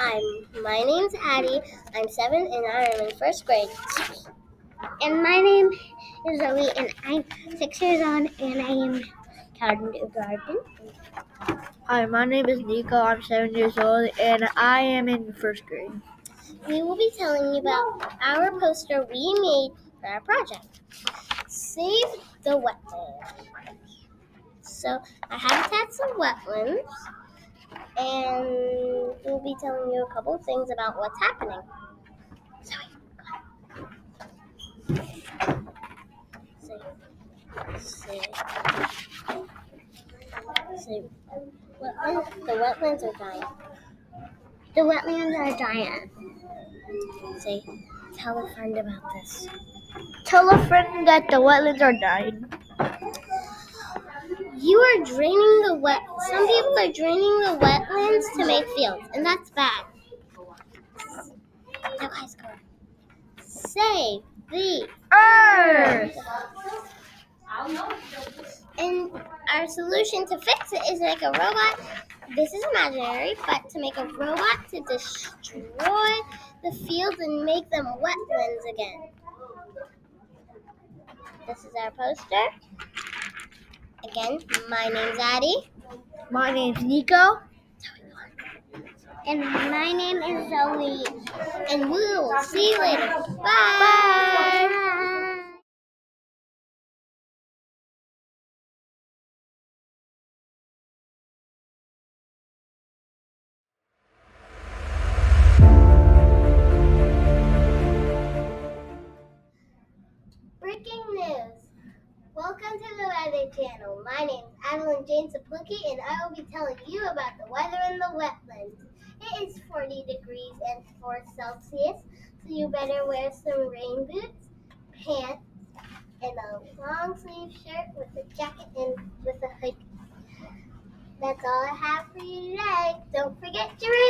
My name's Addie. I'm 7 and I am in first grade. And my name is Zoe, and I'm 6 years old, and I am kindergarten. Hi, my name is Nico. I'm 7 years old, and I am in first grade. We will be telling you about our poster we made for our project. Save the wetlands. So our habitat's in wetlands, and we'll be telling you a couple of things about what's happening. The wetlands are dying. The wetlands are dying. Tell a friend about this. Tell a friend that the wetlands are dying. Some people are draining the wetlands to make fields, and that's bad. Now guys, go. Save the Earth! And our solution to fix it is make a robot. This is imaginary, but to make a robot to destroy the fields and make them wetlands again. This is our poster. Again, my name's Addie. My name's Nico. And my name is Zoe. And we will see you later. Bye. Bye. Breaking news. Welcome to the Weather Channel. My name is Adeline Jane Saplicki, and I will be telling you about the weather in the wetlands. It is 40 degrees and 4 Celsius, so you better wear some rain boots, pants, and a long sleeve shirt with a jacket and with a hood. That's all I have for you today. Don't forget to read.